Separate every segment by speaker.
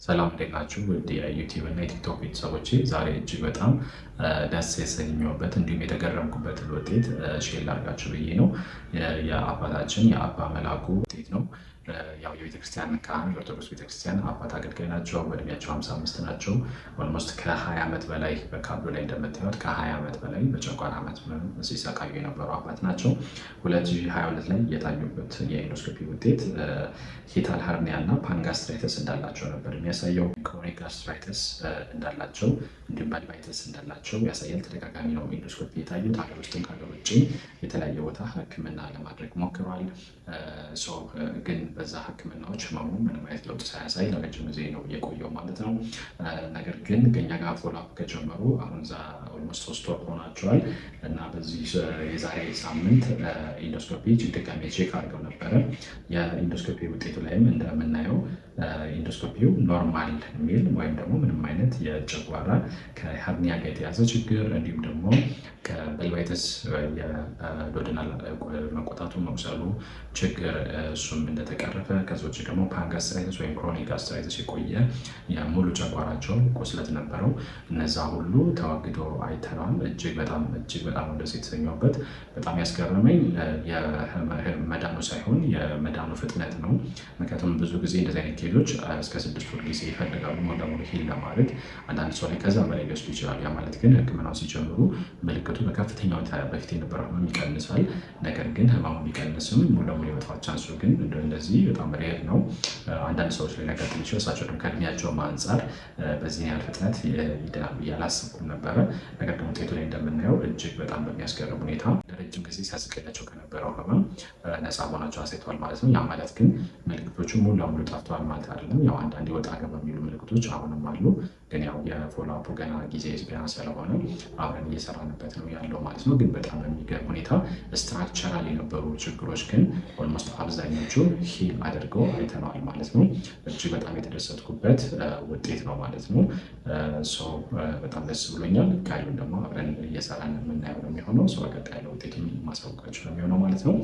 Speaker 1: ሰላም እንዴት ናችሁ? ውድ የዩቲዩብ እና የቲክቶክ ቤተሰቦቼ ዛሬ እጅግ በጣም ደስ የተሰኘሁበት እንዲሁም የተገረምኩበትን ውጤት ሼር ላድርጋችሁ ብዬ ነው። የአባታችን የአባ መላኩ ውጤት ነው። ያው የቤተክርስቲያን ካህን የኦርቶዶክስ ቤተክርስቲያን አባት አገልጋይ ናቸው። በእድሜያቸው 55 ናቸው። ኦልሞስት ከ20 ዓመት በላይ በካርዱ ላይ እንደምታዩት ከ20 ዓመት በላይ በጨጓራ ዓመት ሲሰቃዩ የነበሩ አባት ናቸው። 2022 ላይ የታዩበት የኢንዶስኮፒ ውጤት ሂታል ሀርኒያ እና ፓንጋስትራይተስ እንዳላቸው ነበር የሚያሳየው። ክሮኒክ ጋስትራይተስ እንዳላቸው እንዲሁም ባልቫይተስ እንዳላቸው ያሳያል። ተደጋጋሚ ነው ኢንዶስኮፒ የታዩት። ሀገር ውስጥም ከሀገር ውጭ የተለያየ ቦታ ሕክምና ለማድረግ ሞክሯል። ግን በዛ ሕክምናዎች ህመሙ ምንም አይነት ለውጥ ሳያሳይ ለረጅም ጊዜ ነው የቆየው ማለት ነው። ነገር ግን ከኛ ጋር ፎሎአፕ ከጀመሩ አሁን ኦልሞስት 3 ወር ሆናቸዋል እና በዚህ የዛሬ ሳምንት ኢንዶስኮፒ ድጋሜ ቼክ አድርገው ነበረ። የኢንዶስኮፒ ውጤቱ ላይም እንደምናየው ኢንዶስኮፒው ኖርማል የሚል ወይም ደግሞ ምንም አይነት የጨጓራ ከሀርኒያ ጋር የተያዘ ችግር እንዲሁም ደግሞ ከበልቫይተስ የዶድናል መቆጣቱ መቁሰሉ ችግር እሱም እንደተቀረፈ ከዛ ውጭ ደግሞ ፓንጋስትራይተስ ወይም ክሮኒክ ጋስትራይተስ የቆየ የሙሉ ጨጓራቸው ቁስለት ነበረው። እነዛ ሁሉ ተወግዶ አይተነዋል። እጅግ በጣም ደስ የተሰኘሁበት በጣም ያስገረመኝ የመዳኑ ሳይሆን የመዳኑ ፍጥነት ነው። ምክንያቱም ብዙ ጊዜ እንደዚህ አይነት ኬዞች እስከ 6 ወር ጊዜ ይፈልጋሉ ሙሉ ለሙሉ ሂል ለማድረግ። አንዳንድ ሰው ላይ ከዛ በላይ ሊወስዱ ይችላል። ያ ማለት ግን ህክምናው ሲጀምሩ ምልክቱ በከፍተኛ ሁኔታ በፊት የነበረው ህመም ይቀንሳል። ነገር ግን ህመሙ ቢቀንስም ሙሉ ለሙሉ የመጥፋት ቻንሱ ግን እንደዚህ በጣም ሬር ነው። አንዳንድ ሰዎች ላይ ሊያጋጥም ይችላል። እሳቸው ደግሞ ከእድሜያቸውም አንጻር በዚህ ያህል ፍጥነት ይድናል ብዬ አላሰብኩም ነበረ። ነገር ግን ውጤቱ ላይ እንደምናየው እጅግ በጣም በሚያስገርም ሁኔታ ለረጅም ጊዜ ሲያሰቃያቸው ከነበረው ህመም ነፃ መሆናቸው አሳይተዋል ማለት ነው። ያ ማለት ግን ምልክቶቹ ሙሉ ለሙሉ ጠፍተዋል ማለት አይደለም። ያው አንዳንድ ወጣ ገባ የሚሉ ምልክቶች አሁንም አሉ። ግን ያው የፎሎአፑ ገና ጊዜ ስለሆነ አብረን እየሰራንበት ነው ያለው ማለት ነው። ግን በጣም በሚገርም ሁኔታ ስትራክቸራል የነበሩ ችግሮች ግን ኦልሞስት አብዛኞቹ ሂል አድርገው አይተነዋል ማለት ነው። እጅግ በጣም የተደሰትኩበት ውጤት ነው ማለት ነው። በጣም ደስ ብሎኛል። ቀሪውን ደግሞ አብረን እየሰራን የምናየው ነው የሚሆነው። በቀጣይ ያለው ውጤት ማሳወቃችሁ ነው የሚሆነው ማለት ነው።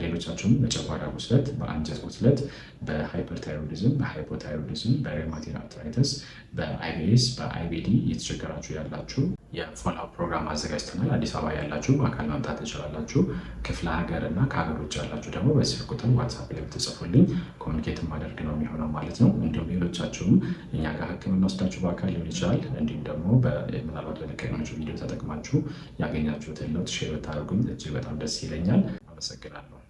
Speaker 1: ሌሎቻችሁም በጨጓራ ቁስለት፣ በአንጀት ቁስለት፣ በሃይፐርታይሮይዲዝም፣ በሃይፖታይሮይዲዝም፣ በሬማቲክ አርትራይተስ፣ በአይቢኤስ፣ በአይቢዲ እየተቸገራችሁ ያላችሁ የፎሎአፕ ፕሮግራም አዘጋጅተናል። አዲስ አበባ ያላችሁ በአካል መምጣት ትችላላችሁ። ክፍለ ሀገር እና ከሀገር ውጭ ያላችሁ ደግሞ በዚህ ቁጥር ዋትሳፕ ላይ ብትጽፉልኝ ኮሚኒኬት ማድረግ ነው የሚሆነው ማለት ነው። እንዲሁም ሌሎቻችሁም እኛ ጋር ህክምና ወስዳችሁ በአካል ሊሆን ይችላል። እንዲሁም ደግሞ ምናልባት በለቀቅናችሁ ቪዲዮ ተጠቅማችሁ ያገኛችሁትን ለውጥ ሼር ብታደርጉኝ እጅግ በጣም ደስ ይለኛል። አመሰግናለሁ።